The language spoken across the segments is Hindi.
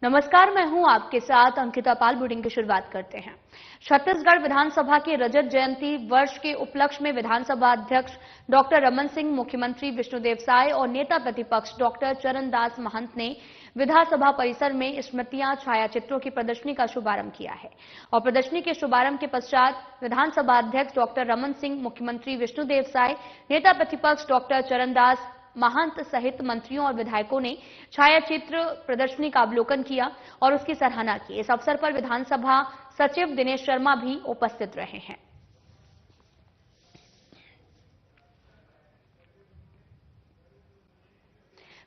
नमस्कार, मैं हूं आपके साथ अंकिता पाल। बुलेटिन की शुरुआत करते हैं। छत्तीसगढ़ विधानसभा के रजत जयंती वर्ष के उपलक्ष्य में विधानसभा अध्यक्ष डॉक्टर रमन सिंह, मुख्यमंत्री विष्णुदेव साय और नेता प्रतिपक्ष डॉक्टर चरणदास महंत ने विधानसभा परिसर में स्मृतियां छायाचित्रों की प्रदर्शनी का शुभारंभ किया है। और प्रदर्शनी के शुभारंभ के पश्चात विधानसभा अध्यक्ष डॉक्टर रमन सिंह, मुख्यमंत्री विष्णुदेव साय, नेता प्रतिपक्ष डॉक्टर चरणदास महंत सहित मंत्रियों और विधायकों ने छायाचित्र प्रदर्शनी का अवलोकन किया और उसकी सराहना की। इस अवसर पर विधानसभा सचिव दिनेश शर्मा भी उपस्थित रहे हैं।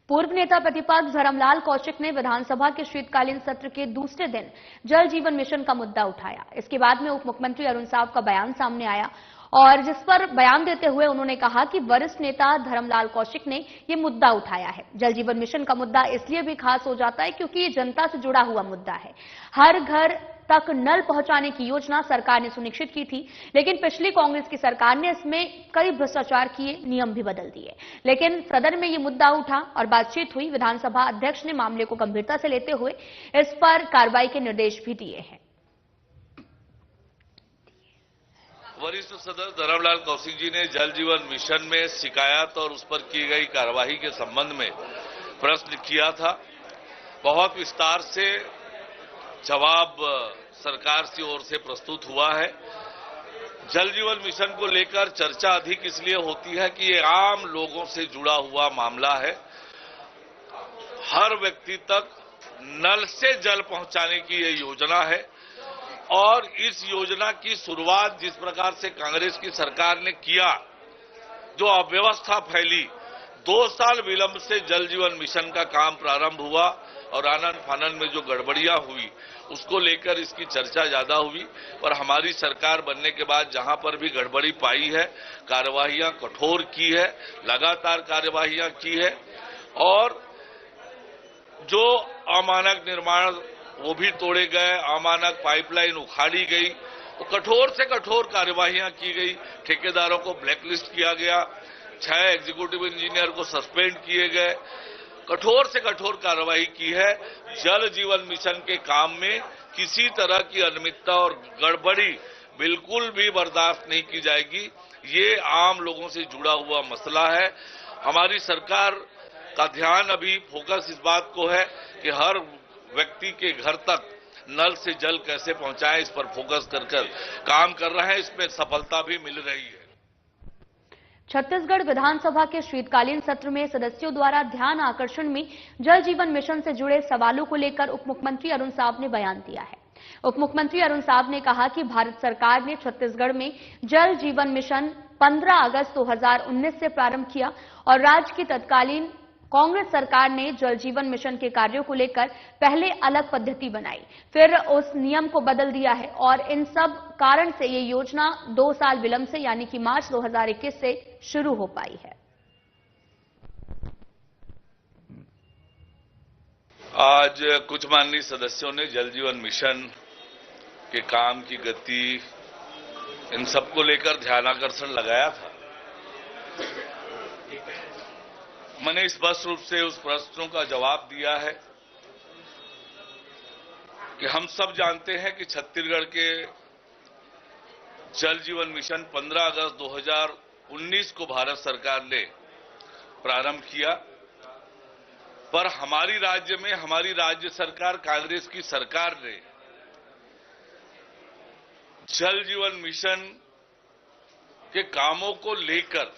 पूर्व नेता प्रतिपक्ष धर्मलाल कौशिक ने विधानसभा के शीतकालीन सत्र के दूसरे दिन जल जीवन मिशन का मुद्दा उठाया। इसके बाद में उप मुख्यमंत्री अरुण साव का बयान सामने आया और जिस पर बयान देते हुए उन्होंने कहा कि वरिष्ठ नेता धर्मलाल कौशिक ने ये मुद्दा उठाया है। जल जीवन मिशन का मुद्दा इसलिए भी खास हो जाता है क्योंकि ये जनता से जुड़ा हुआ मुद्दा है। हर घर तक नल पहुंचाने की योजना सरकार ने सुनिश्चित की थी, लेकिन पिछली कांग्रेस की सरकार ने इसमें कई भ्रष्टाचार किए, नियम भी बदल दिए। लेकिन सदन में ये मुद्दा उठा और बातचीत हुई। विधानसभा अध्यक्ष ने मामले को गंभीरता से लेते हुए इस पर कार्रवाई के निर्देश भी दिए हैं। वरिष्ठ सदस्य धर्मलाल कौशिक जी ने जल जीवन मिशन में शिकायत और उस पर की गई कार्यवाही के संबंध में प्रश्न किया था। बहुत विस्तार से जवाब सरकार की ओर से प्रस्तुत हुआ है। जल जीवन मिशन को लेकर चर्चा अधिक इसलिए होती है कि ये आम लोगों से जुड़ा हुआ मामला है। हर व्यक्ति तक नल से जल पहुंचाने की ये योजना है और इस योजना की शुरुआत जिस प्रकार से कांग्रेस की सरकार ने किया, जो अव्यवस्था फैली, 2 साल विलंब से जल जीवन मिशन का काम प्रारंभ हुआ और आनन फानन में जो गड़बड़ियां हुई उसको लेकर इसकी चर्चा ज्यादा हुई। पर हमारी सरकार बनने के बाद जहां पर भी गड़बड़ी पाई है, कार्यवाहियां कठोर की है, लगातार कार्यवाहियां की है और जो अमानक निर्माण वो भी तोड़े गए, अमानक पाइपलाइन उखाड़ी गई, तो कठोर से कठोर कार्यवाहियां की गई। ठेकेदारों को ब्लैकलिस्ट किया गया, 6 एग्जीक्यूटिव इंजीनियर को सस्पेंड किए गए, कठोर से कठोर कार्रवाई की है। जल जीवन मिशन के काम में किसी तरह की अनियमितता और गड़बड़ी बिल्कुल भी बर्दाश्त नहीं की जाएगी। ये आम लोगों से जुड़ा हुआ मसला है। हमारी सरकार का ध्यान अभी फोकस इस बात को है कि हर व्यक्ति के घर तक नल से जल कैसे पहुंचाएं, इस पर फोकस कर काम कर रहे हैं। इसमें सफलता भी मिल रही है। छत्तीसगढ़ विधानसभा के शीतकालीन सत्र में सदस्यों द्वारा ध्यान आकर्षण में जल जीवन मिशन से जुड़े सवालों को लेकर उप मुख्यमंत्री अरुण साव ने बयान दिया है। उप मुख्यमंत्री अरुण साव ने कहा कि भारत सरकार ने छत्तीसगढ़ में जल जीवन मिशन 15 अगस्त 2019 से प्रारंभ किया और राज्य की तत्कालीन कांग्रेस सरकार ने जल जीवन मिशन के कार्यों को लेकर पहले अलग पद्धति बनाई, फिर उस नियम को बदल दिया है और इन सब कारण से ये योजना 2 साल विलंब से यानी कि मार्च 2021 से शुरू हो पाई है। आज कुछ माननीय सदस्यों ने जल जीवन मिशन के काम की गति, इन सबको लेकर ध्यानाकर्षण लगाया था। मैंने स्पष्ट रूप से उस प्रश्नों का जवाब दिया है कि हम सब जानते हैं कि छत्तीसगढ़ के जल जीवन मिशन 15 अगस्त 2019 को भारत सरकार ने प्रारंभ किया, पर हमारी राज्य में हमारी राज्य सरकार, कांग्रेस की सरकार ने जल जीवन मिशन के कामों को लेकर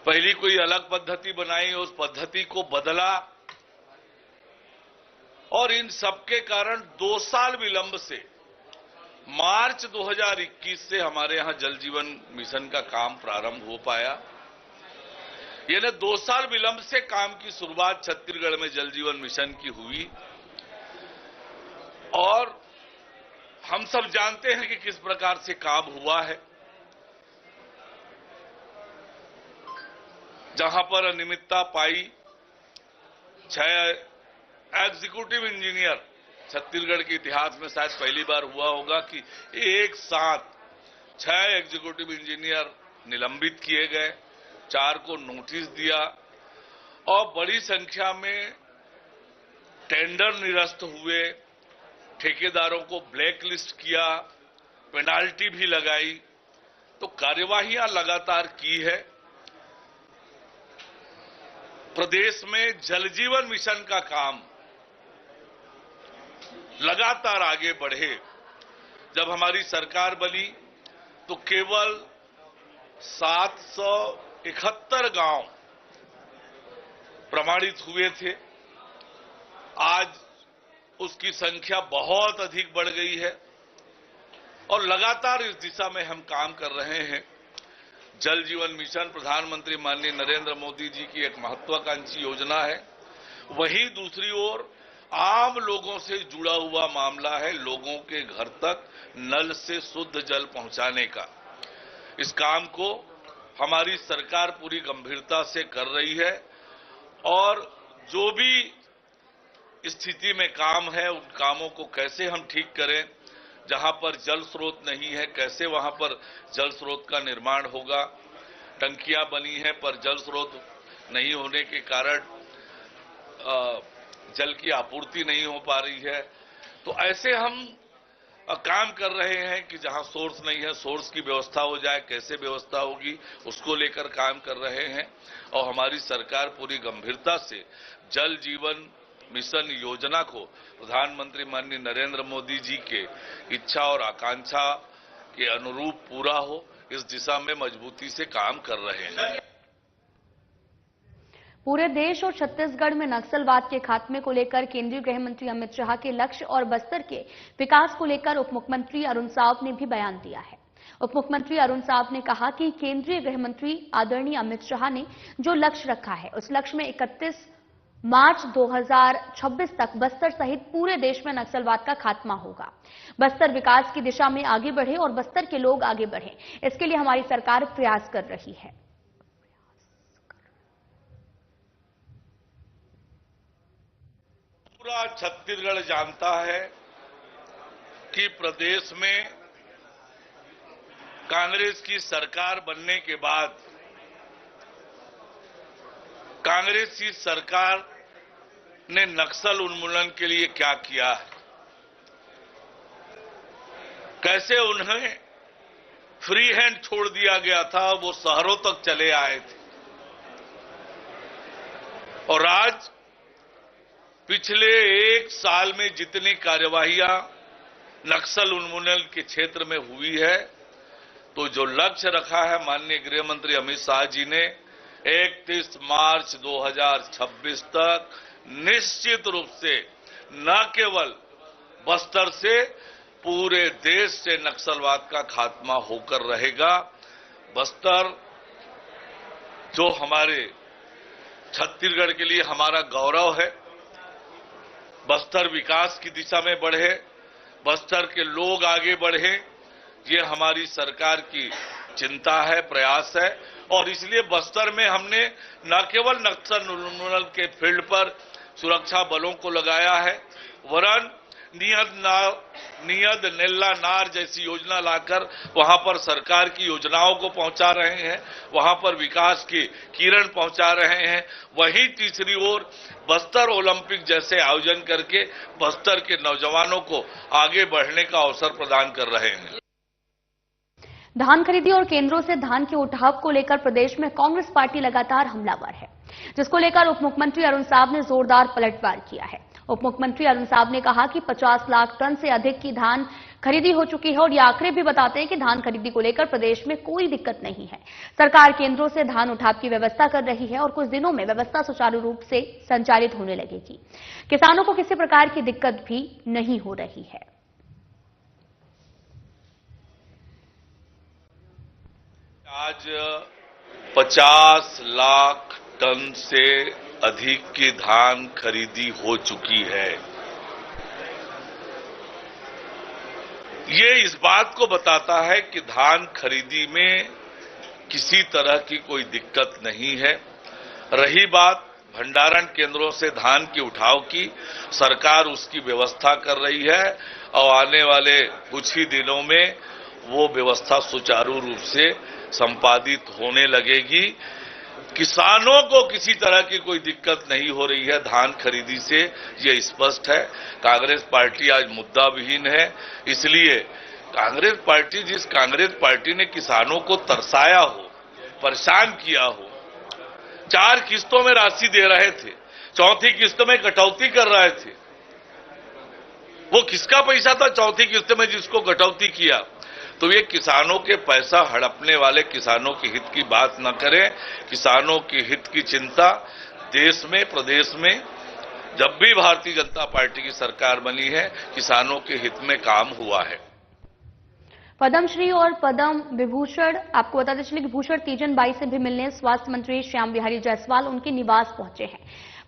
पहली कोई अलग पद्धति बनाई, उस पद्धति को बदला और इन सबके कारण 2 साल विलंब से मार्च 2021 से हमारे यहां जल जीवन मिशन का काम प्रारंभ हो पाया। यानी 2 साल विलंब से काम की शुरुआत छत्तीसगढ़ में जल जीवन मिशन की हुई और हम सब जानते हैं कि किस प्रकार से काम हुआ है। जहां पर अनियमितता पाई, 6 एग्जीक्यूटिव इंजीनियर, छत्तीसगढ़ के इतिहास में शायद पहली बार हुआ होगा कि एक साथ 6 एग्जीक्यूटिव इंजीनियर निलंबित किए गए, 4 को नोटिस दिया और बड़ी संख्या में टेंडर निरस्त हुए, ठेकेदारों को ब्लैक लिस्ट किया, पेनाल्टी भी लगाई, तो कार्यवाहियां लगातार की है। प्रदेश में जल जीवन मिशन का काम लगातार आगे बढ़े। जब हमारी सरकार बनी तो केवल 771 गांव प्रमाणित हुए थे। आज उसकी संख्या बहुत अधिक बढ़ गई है और लगातार इस दिशा में हम काम कर रहे हैं। जल जीवन मिशन प्रधानमंत्री माननीय नरेंद्र मोदी जी की एक महत्वाकांक्षी योजना है। वहीं दूसरी ओर आम लोगों से जुड़ा हुआ मामला है लोगों के घर तक नल से शुद्ध जल पहुंचाने का। इस काम को हमारी सरकार पूरी गंभीरता से कर रही है और जो भी स्थिति में काम है उन कामों को कैसे हम ठीक करें, जहां पर जल स्रोत नहीं है कैसे वहां पर जल स्रोत का निर्माण होगा। टंकियां बनी हैं पर जल स्रोत नहीं होने के कारण जल की आपूर्ति नहीं हो पा रही है। तो ऐसे हम काम कर रहे हैं कि जहां सोर्स नहीं है सोर्स की व्यवस्था हो जाए, कैसे व्यवस्था होगी उसको लेकर काम कर रहे हैं। और हमारी सरकार पूरी गंभीरता से जल जीवन मिशन योजना को प्रधानमंत्री माननीय नरेंद्र मोदी जी के इच्छा और आकांक्षा के अनुरूप पूरा हो, इस दिशा में मजबूती से काम कर रहे हैं। पूरे देश और छत्तीसगढ़ में नक्सलवाद के खात्मे को लेकर केंद्रीय गृह मंत्री अमित शाह के लक्ष्य और बस्तर के विकास को लेकर उप मुख्यमंत्री अरुण साव ने भी बयान दिया है। उप मुख्यमंत्री अरुण साव ने कहा कि केंद्रीय गृह मंत्री आदरणीय अमित शाह ने जो लक्ष्य रखा है उस लक्ष्य में 31 मार्च 2026 तक बस्तर सहित पूरे देश में नक्सलवाद का खात्मा होगा। बस्तर विकास की दिशा में आगे बढ़े और बस्तर के लोग आगे बढ़े, इसके लिए हमारी सरकार प्रयास कर रही है। पूरा छत्तीसगढ़ जानता है कि प्रदेश में कांग्रेस की सरकार बनने के बाद कांग्रेस की सरकार ने नक्सल उन्मूलन के लिए क्या किया है, कैसे उन्हें फ्री हैंड छोड़ दिया गया था, वो शहरों तक चले आए थे। और आज पिछले एक साल में जितनी कार्यवाहियां नक्सल उन्मूलन के क्षेत्र में हुई है, तो जो लक्ष्य रखा है माननीय गृह मंत्री अमित शाह जी ने 31 मार्च 2026 तक निश्चित रूप से न केवल बस्तर से पूरे देश से नक्सलवाद का खात्मा होकर रहेगा। बस्तर जो हमारे छत्तीसगढ़ के लिए हमारा गौरव है, बस्तर विकास की दिशा में बढ़े, बस्तर के लोग आगे बढ़े, ये हमारी सरकार की चिंता है, प्रयास है। और इसलिए बस्तर में हमने न केवल नक्सल उन्मूलन के फील्ड पर सुरक्षा बलों को लगाया है, वरन नियद नेल्ला नार जैसी योजना लाकर वहां पर सरकार की योजनाओं को पहुंचा रहे हैं, वहां पर विकास की किरण पहुंचा रहे हैं। वहीं तीसरी ओर बस्तर ओलंपिक जैसे आयोजन करके बस्तर के नौजवानों को आगे बढ़ने का अवसर प्रदान कर रहे हैं। धान खरीदी और केंद्रों से धान के उठाव को लेकर प्रदेश में कांग्रेस पार्टी लगातार हमलावर है, जिसको लेकर उप मुख्यमंत्री अरुण साव ने जोरदार पलटवार किया है। उप मुख्यमंत्री अरुण साव ने कहा कि 50 लाख टन से अधिक की धान खरीदी हो चुकी है और ये आंकड़े भी बताते हैं कि धान खरीदी को लेकर प्रदेश में कोई दिक्कत नहीं है। सरकार केंद्रों से धान उठाव की व्यवस्था कर रही है और कुछ दिनों में व्यवस्था सुचारू रूप से संचालित होने लगेगी। किसानों को किसी प्रकार की दिक्कत भी नहीं हो रही है। आज 50 लाख टन से अधिक की धान खरीदी हो चुकी है। ये इस बात को बताता है कि धान खरीदी में किसी तरह की कोई दिक्कत नहीं है। रही बात भंडारण केंद्रों से धान के उठाव की, सरकार उसकी व्यवस्था कर रही है और आने वाले कुछ ही दिनों में वो व्यवस्था सुचारू रूप से संपादित होने लगेगी। किसानों को किसी तरह की कोई दिक्कत नहीं हो रही है धान खरीदी से, ये स्पष्ट है। कांग्रेस पार्टी आज मुद्दा विहीन है, इसलिए जिस कांग्रेस पार्टी ने किसानों को तरसाया हो, परेशान किया हो, 4 किस्तों में राशि दे रहे थे, चौथी किस्त में कटौती कर रहे थे, वो किसका पैसा था चौथी किस्त में जिसको कटौती किया? तो ये किसानों के पैसा हड़पने वाले किसानों के हित की बात न करें। किसानों के हित की चिंता देश में, प्रदेश में जब भी भारतीय जनता पार्टी की सरकार बनी है, किसानों के हित में काम हुआ है। पद्मश्री और पद्म विभूषण, आपको बताते चले कि भूषण तीजन बाई से भी मिलने स्वास्थ्य मंत्री श्याम बिहारी जायसवाल उनके निवास पहुंचे हैं।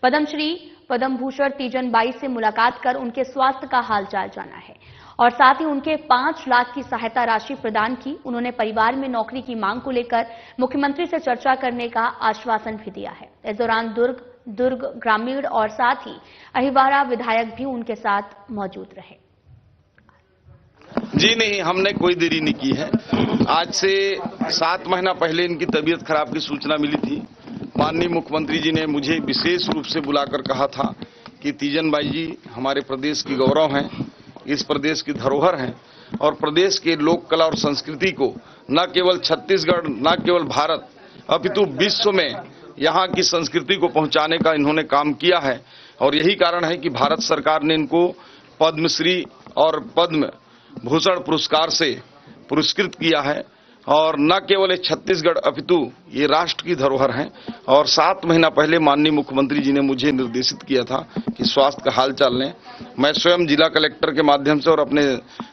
पद्मश्री पद्म भूषण तीजन बाई से मुलाकात कर उनके स्वास्थ्य का हालचाल जाना है और साथ ही उनके 5 लाख की सहायता राशि प्रदान की। उन्होंने परिवार में नौकरी की मांग को लेकर मुख्यमंत्री से चर्चा करने का आश्वासन भी दिया है। इस दौरान दुर्ग ग्रामीण और साथ ही अहिवारा विधायक भी उनके साथ मौजूद रहे। जी नहीं, हमने कोई देरी नहीं की है। आज से 7 महीना पहले इनकी तबीयत खराब की सूचना मिली थी। माननीय मुख्यमंत्री जी ने मुझे विशेष रूप से बुलाकर कहा था कि तीजन बाई जी हमारे प्रदेश की गौरव हैं, इस प्रदेश की धरोहर हैं और प्रदेश के लोक कला और संस्कृति को न केवल छत्तीसगढ़, न केवल भारत, अपितु विश्व में यहाँ की संस्कृति को पहुंचाने का इन्होंने काम किया है। और यही कारण है कि भारत सरकार ने इनको पद्मश्री और पद्म भूषण पुरस्कार से पुरस्कृत किया है। और न केवल छत्तीसगढ़ अपितु ये राष्ट्र की धरोहर हैं। और 7 महीना पहले माननीय मुख्यमंत्री जी ने मुझे निर्देशित किया था कि स्वास्थ्य का हालचाल लें। मैं स्वयं जिला कलेक्टर के माध्यम से और अपने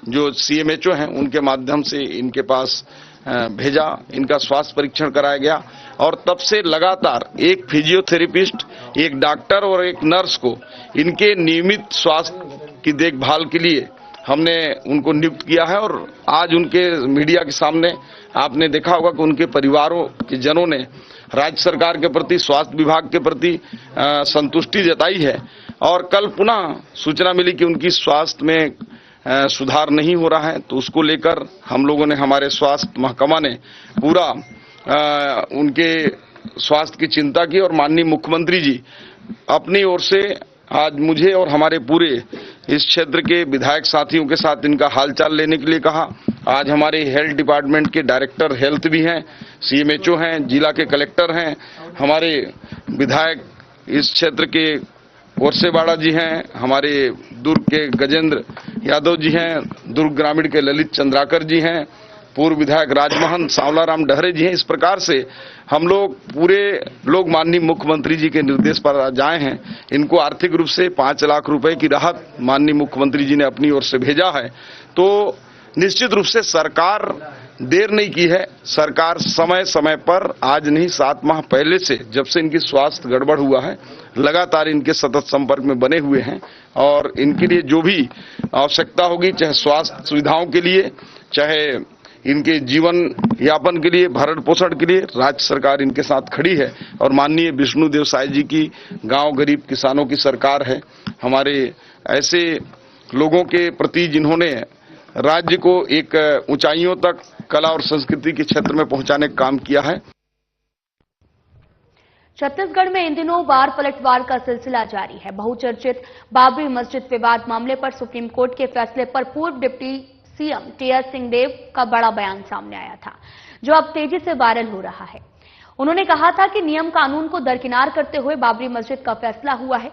जो CMHO हैं उनके माध्यम से इनके पास भेजा, इनका स्वास्थ्य परीक्षण कराया गया और तब से लगातार एक फिजियोथेरेपिस्ट, एक डॉक्टर और एक नर्स को इनके नियमित स्वास्थ्य की देखभाल के लिए हमने उनको नियुक्त किया है। और आज उनके मीडिया के सामने आपने देखा होगा कि उनके परिवारों के जनों ने राज्य सरकार के प्रति, स्वास्थ्य विभाग के प्रति संतुष्टि जताई है। और कल पुनः सूचना मिली कि उनकी स्वास्थ्य में सुधार नहीं हो रहा है, तो उसको लेकर हम लोगों ने, हमारे स्वास्थ्य महकमा ने पूरा उनके स्वास्थ्य की चिंता की। और माननीय मुख्यमंत्री जी अपनी ओर से आज मुझे और हमारे पूरे इस क्षेत्र के विधायक साथियों के साथ इनका हालचाल लेने के लिए कहा। आज हमारे हेल्थ डिपार्टमेंट के डायरेक्टर हेल्थ भी हैं, CMHO हैं, जिला के कलेक्टर हैं, हमारे विधायक इस क्षेत्र के वर्सेबाड़ा जी हैं, हमारे दुर्ग के गजेंद्र यादव जी हैं, दुर्ग ग्रामीण के ललित चंद्राकर जी हैं, पूर्व विधायक राजमहन सांवलाराम डहरे जी हैं। इस प्रकार से हम लोग पूरे लोग माननीय मुख्यमंत्री जी के निर्देश पर आज आए हैं। इनको आर्थिक रूप से 5 लाख रुपए की राहत माननीय मुख्यमंत्री जी ने अपनी ओर से भेजा है। तो निश्चित रूप से सरकार देर नहीं की है। सरकार समय समय पर, आज नहीं 7 माह पहले से, जब से इनकी स्वास्थ्य गड़बड़ हुआ है, लगातार इनके सतत संपर्क में बने हुए हैं और इनके लिए जो भी आवश्यकता होगी, चाहे स्वास्थ्य सुविधाओं के लिए, चाहे इनके जीवन यापन के लिए, भरण पोषण के लिए, राज्य सरकार इनके साथ खड़ी है। और माननीय विष्णुदेव साय जी की गांव गरीब किसानों की सरकार है। हमारे ऐसे लोगों के प्रति जिन्होंने राज्य को एक ऊंचाइयों तक कला और संस्कृति के क्षेत्र में पहुंचाने का काम किया है। छत्तीसगढ़ में इन दिनों वार पलटवार का सिलसिला जारी है। बहुचर्चित बाबरी मस्जिद विवाद मामले पर सुप्रीम कोर्ट के फैसले पर पूर्व डिप्टी CM टीएस सिंहदेव का बड़ा बयान सामने आया था, जो अब तेजी से वायरल हो रहा है। उन्होंने कहा था कि नियम कानून को दरकिनार करते हुए बाबरी मस्जिद का फैसला हुआ है।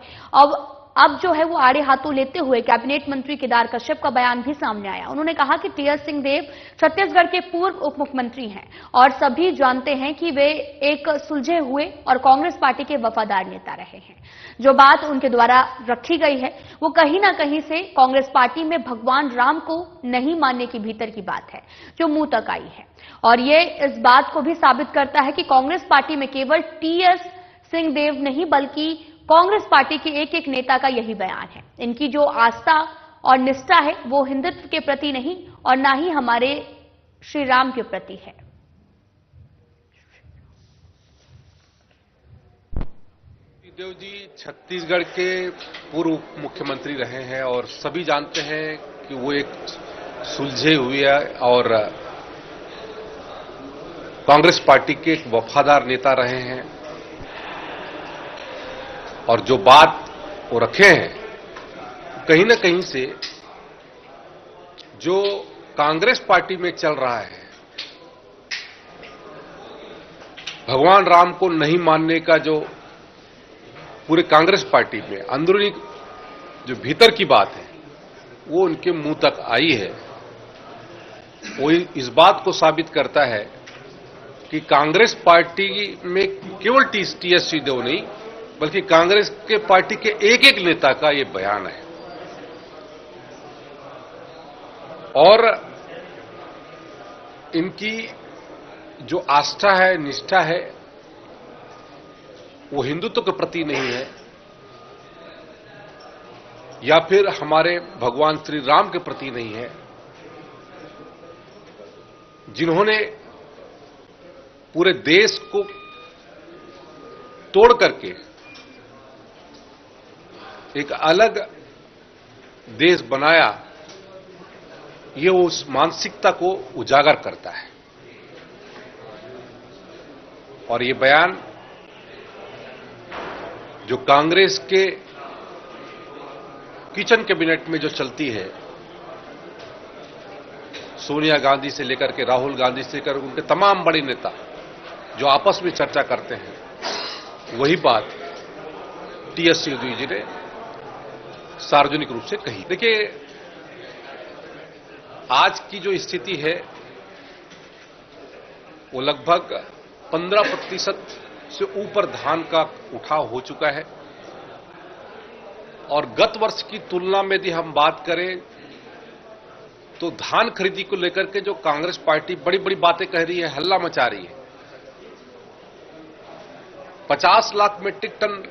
अब जो है वो आड़े हाथों लेते हुए कैबिनेट मंत्री केदार कश्यप का बयान भी सामने आया। उन्होंने कहा कि टीएस सिंहदेव छत्तीसगढ़ के पूर्व उप मुख्यमंत्री हैं और सभी जानते हैं कि वे एक सुलझे हुए और कांग्रेस पार्टी के वफादार नेता रहे हैं। जो बात उनके द्वारा रखी गई है वो कहीं ना कहीं से कांग्रेस पार्टी में भगवान राम को नहीं मानने की भीतर की बात है, जो मुंह तक आई है। और ये इस बात को भी साबित करता है कि कांग्रेस पार्टी में केवल टीएस सिंहदेव नहीं बल्कि कांग्रेस पार्टी के एक एक नेता का यही बयान है। इनकी जो आस्था और निष्ठा है वो हिंदुत्व के प्रति नहीं और ना ही हमारे श्री राम के प्रति है। देव जी छत्तीसगढ़ के पूर्व मुख्यमंत्री रहे हैं और सभी जानते हैं कि वो एक सुलझे हुए और कांग्रेस पार्टी के एक वफादार नेता रहे हैं और जो बात वो रखे हैं, कहीं ना कहीं से जो कांग्रेस पार्टी में चल रहा है, भगवान राम को नहीं मानने का जो पूरे कांग्रेस पार्टी में अंदरूनी जो भीतर की बात है वो उनके मुंह तक आई है। वो इस बात को साबित करता है कि कांग्रेस पार्टी में केवल टीएस सिंहदेव नहीं बल्कि कांग्रेस के पार्टी के एक एक नेता का ये बयान है। और इनकी जो आस्था है, निष्ठा है, वो हिंदुत्व के प्रति नहीं है या फिर हमारे भगवान श्री राम के प्रति नहीं है, जिन्होंने पूरे देश को तोड़ करके एक अलग देश बनाया, ये उस मानसिकता को उजागर करता है। और ये बयान जो कांग्रेस के किचन कैबिनेट में जो चलती है, सोनिया गांधी से लेकर के राहुल गांधी से लेकर उनके तमाम बड़े नेता जो आपस में चर्चा करते हैं, वही बात टीएस सिंहदेव जी ने सार्वजनिक रूप से कही। देखिए, आज की जो स्थिति है वो लगभग 15% से ऊपर धान का उठाव हो चुका है। और गत वर्ष की तुलना में यदि हम बात करें तो धान खरीदी को लेकर के जो कांग्रेस पार्टी बड़ी बड़ी बातें कह रही है, हल्ला मचा रही है, 50 लाख मीट्रिक टन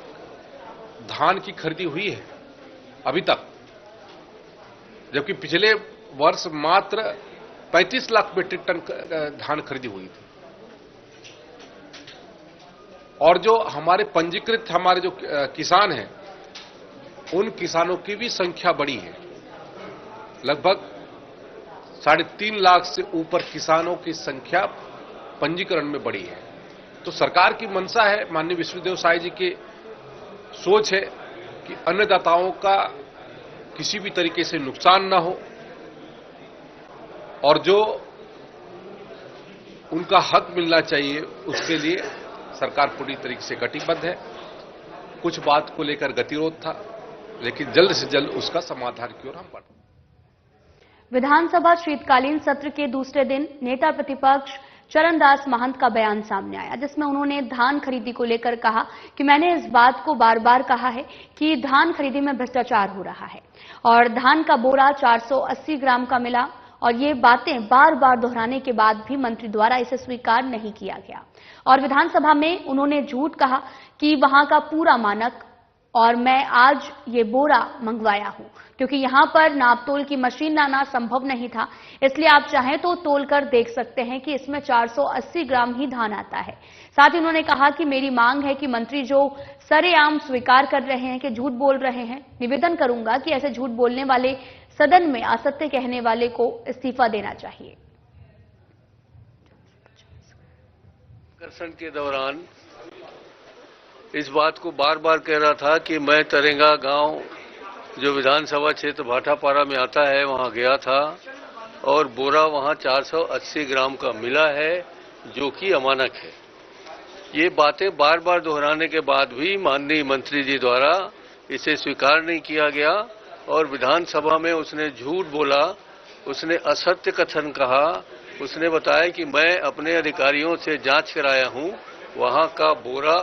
धान की खरीदी हुई है अभी तक, जबकि पिछले वर्ष मात्र 35 लाख मीट्रिक टन धान खरीदी हुई थी। और जो हमारे पंजीकृत हमारे जो किसान हैं, उन किसानों की भी संख्या बड़ी है, लगभग 3.5 लाख से ऊपर किसानों की संख्या पंजीकरण में बढ़ी है। तो सरकार की मंशा है, माननीय विष्णुदेव साय जी की सोच है कि अन्नदाताओं का किसी भी तरीके से नुकसान ना हो और जो उनका हक मिलना चाहिए उसके लिए सरकार पूरी तरीके से कटिबद्ध है। कुछ बात को लेकर गतिरोध था, लेकिन जल्द से जल्द उसका समाधान की ओर हम बढ़। विधानसभा शीतकालीन सत्र के दूसरे दिन नेता प्रतिपक्ष चरणदास महंत का बयान सामने आया, जिसमें उन्होंने धान खरीदी को लेकर कहा कि मैंने इस बात को बार बार कहा है कि धान खरीदी में भ्रष्टाचार हो रहा है और धान का बोरा 480 ग्राम का मिला और ये बातें बार बार दोहराने के बाद भी मंत्री द्वारा इसे स्वीकार नहीं किया गया। और विधानसभा में उन्होंने झूठ कहा कि वहां का पूरा मानक और मैं आज ये बोरा मंगवाया हूं, क्योंकि यहां पर नापतोल की मशीन लाना संभव नहीं था, इसलिए आप चाहें तो तोल कर देख सकते हैं कि इसमें 480 ग्राम ही धान आता है। साथ ही उन्होंने कहा कि मेरी मांग है कि मंत्री जो सरेआम स्वीकार कर रहे हैं कि झूठ बोल रहे हैं, निवेदन करूंगा कि ऐसे झूठ बोलने वाले, सदन में असत्य कहने वाले को इस्तीफा देना चाहिए। प्रदर्शन के दौरान इस बात को बार बार कह रहा था कि मैं तरेंगा गांव जो विधानसभा क्षेत्र भाटापारा में आता है वहां गया था और बोरा वहां 480 ग्राम का मिला है, जो कि अमानक है। ये बातें बार बार दोहराने के बाद भी माननीय मंत्री जी द्वारा इसे स्वीकार नहीं किया गया और विधानसभा में उसने झूठ बोला, उसने असत्य कथन कहा। उसने बताया कि मैं अपने अधिकारियों से जांच कराया हूं, वहां का बोरा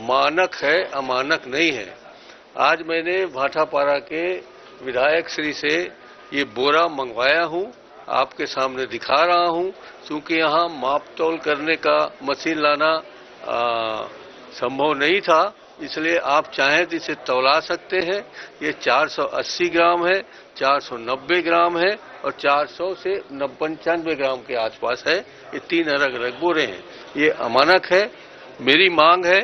मानक है, अमानक नहीं है। आज मैंने भाटापारा के विधायक श्री से ये बोरा मंगवाया हूं, आपके सामने दिखा रहा हूं। चूंकि यहां मापतोल करने का मशीन लाना संभव नहीं था, इसलिए आप चाहें तो इसे तौला सकते हैं। ये 480 ग्राम है, 490 ग्राम है और 400 से 95 ग्राम के आसपास है। ये 3 अलग अलग बोरे हैं, ये अमानक है। मेरी मांग है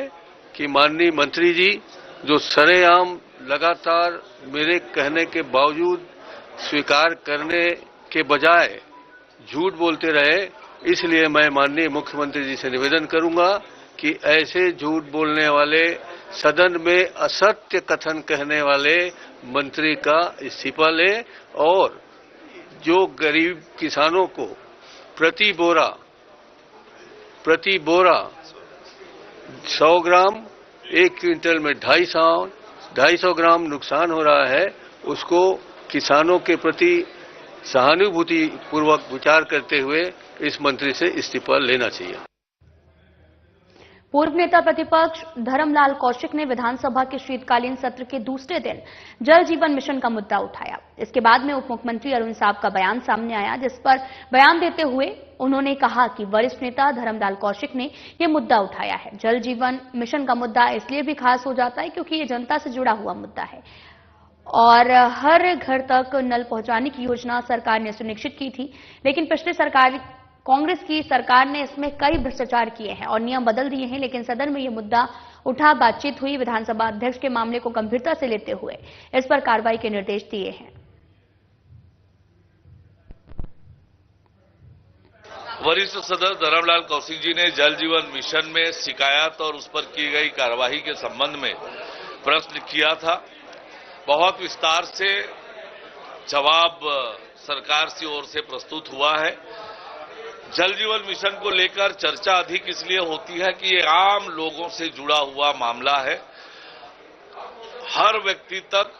कि माननीय मंत्री जी जो सरेआम लगातार मेरे कहने के बावजूद स्वीकार करने के बजाय झूठ बोलते रहे, इसलिए मैं माननीय मुख्यमंत्री जी से निवेदन करूंगा कि ऐसे झूठ बोलने वाले सदन में असत्य कथन कहने वाले मंत्री का इस्तीफा ले और जो गरीब किसानों को प्रति बोरा 100 ग्राम 1 क्विंटल में 250 ग्राम नुकसान हो रहा है, उसको किसानों के प्रति सहानुभूति पूर्वक विचार करते हुए इस मंत्री से इस्तीफा लेना चाहिए। पूर्व नेता प्रतिपक्ष धर्मलाल कौशिक ने विधानसभा के शीतकालीन सत्र के दूसरे दिन जल जीवन मिशन का मुद्दा उठाया। इसके बाद में उप मुख्यमंत्री अरुण साहब का बयान सामने आया, जिस पर बयान देते हुए उन्होंने कहा कि वरिष्ठ नेता धर्मलाल कौशिक ने यह मुद्दा उठाया है। जल जीवन मिशन का मुद्दा इसलिए भी खास हो जाता है क्योंकि ये जनता से जुड़ा हुआ मुद्दा है और हर घर तक नल पहुंचाने की योजना सरकार ने सुनिश्चित की थी, लेकिन पिछली सरकार कांग्रेस की सरकार ने इसमें कई भ्रष्टाचार किए हैं और नियम बदल दिए हैं। लेकिन सदन में यह मुद्दा उठा, बातचीत हुई, विधानसभा अध्यक्ष के मामले को गंभीरता से लेते हुए इस पर कार्रवाई के निर्देश दिए हैं। वरिष्ठ सदस्य धर्मलाल कौशिक जी ने जल जीवन मिशन में शिकायत और उस पर की गई कार्यवाही के संबंध में प्रश्न किया था। बहुत विस्तार से जवाब सरकार की ओर से प्रस्तुत हुआ है। जल जीवन मिशन को लेकर चर्चा अधिक इसलिए होती है कि ये आम लोगों से जुड़ा हुआ मामला है। हर व्यक्ति तक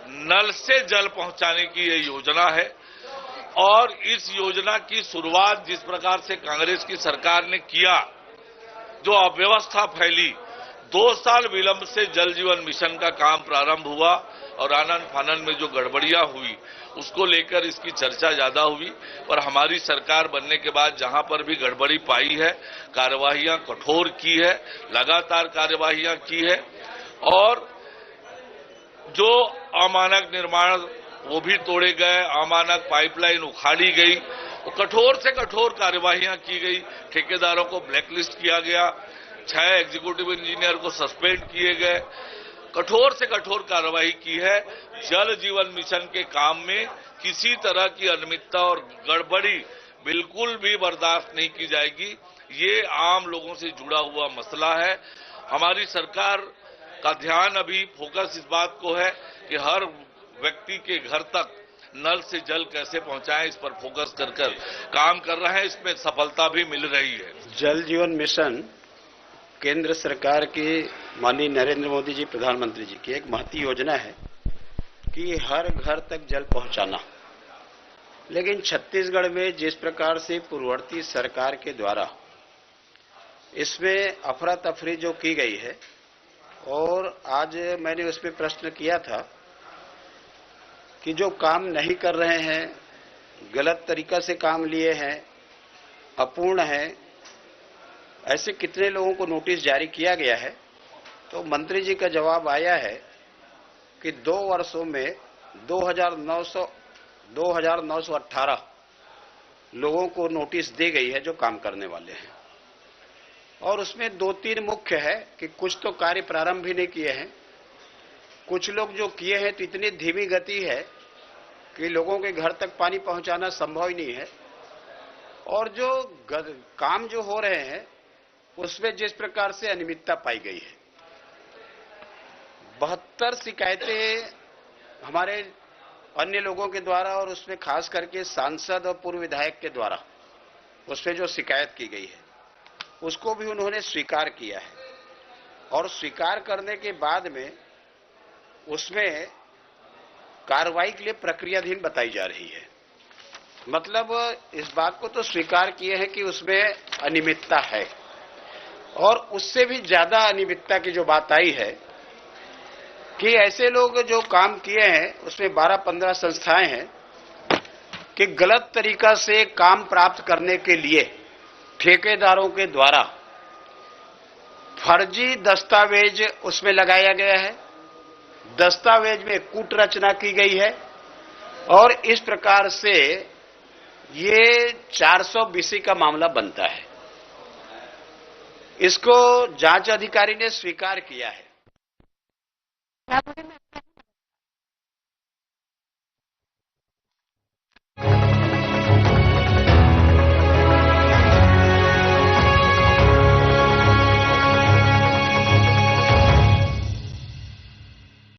नल से जल पहुंचाने की ये योजना है और इस योजना की शुरुआत जिस प्रकार से कांग्रेस की सरकार ने किया, जो अव्यवस्था फैली, 2 साल विलंब से जल जीवन मिशन का काम प्रारंभ हुआ और आनन फानन में जो गड़बड़ियां हुई उसको लेकर इसकी चर्चा ज्यादा हुई। पर हमारी सरकार बनने के बाद जहां पर भी गड़बड़ी पाई है, कार्यवाहियां कठोर की है, लगातार कार्यवाहियां की है और जो अमानक निर्माण वो भी तोड़े गए, अमानक पाइपलाइन उखाड़ी गई, तो कठोर से कठोर कार्यवाहियां की गई। ठेकेदारों को ब्लैकलिस्ट किया गया, 6 एग्जीक्यूटिव इंजीनियर को सस्पेंड किए गए, कठोर से कठोर कार्रवाई की है। जल जीवन मिशन के काम में किसी तरह की अनियमितता और गड़बड़ी बिल्कुल भी बर्दाश्त नहीं की जाएगी। ये आम लोगों से जुड़ा हुआ मसला है। हमारी सरकार का ध्यान अभी फोकस इस बात को है कि हर व्यक्ति के घर तक नल से जल कैसे पहुंचाएं, इस पर फोकस कर काम कर रहे हैं। इसमें सफलता भी मिल रही है। जल जीवन मिशन केंद्र सरकार की माननीय नरेंद्र मोदी जी प्रधानमंत्री जी की एक महती योजना है कि हर घर तक जल पहुंचाना। लेकिन छत्तीसगढ़ में जिस प्रकार से पूर्ववर्ती सरकार के द्वारा इसमें अफरा तफरी जो की गई है, और आज मैंने उसमें प्रश्न किया था कि जो काम नहीं कर रहे हैं, गलत तरीका से काम लिए हैं, अपूर्ण है, ऐसे कितने लोगों को नोटिस जारी किया गया है। तो मंत्री जी का जवाब आया है कि 2 वर्षों में 2,918 लोगों को नोटिस दी गई है जो काम करने वाले हैं, और उसमें 2-3 मुख्य है कि कुछ तो कार्य प्रारंभ भी नहीं किए हैं, कुछ लोग जो किए हैं तो इतनी धीमी गति है कि लोगों के घर तक पानी पहुंचाना संभव ही नहीं है, और जो काम जो हो रहे हैं उसमें जिस प्रकार से अनियमितता पाई गई है। 72 शिकायतें हमारे अन्य लोगों के द्वारा और उसमें खास करके सांसद और पूर्व विधायक के द्वारा उसमें जो शिकायत की गई है उसको भी उन्होंने स्वीकार किया है, और स्वीकार करने के बाद में उसमें कार्रवाई के लिए प्रक्रियाधीन बताई जा रही है। मतलब इस बात को तो स्वीकार किए हैं कि उसमें अनियमितता है, और उससे भी ज्यादा अनियमितता की जो बात आई है कि ऐसे लोग जो काम किए हैं उसमें 12-15 संस्थाएं हैं कि गलत तरीका से काम प्राप्त करने के लिए ठेकेदारों के द्वारा फर्जी दस्तावेज उसमें लगाया गया है, दस्तावेज में कूट रचना की गई है, और इस प्रकार से ये 420 का मामला बनता है। इसको जांच अधिकारी ने स्वीकार किया है।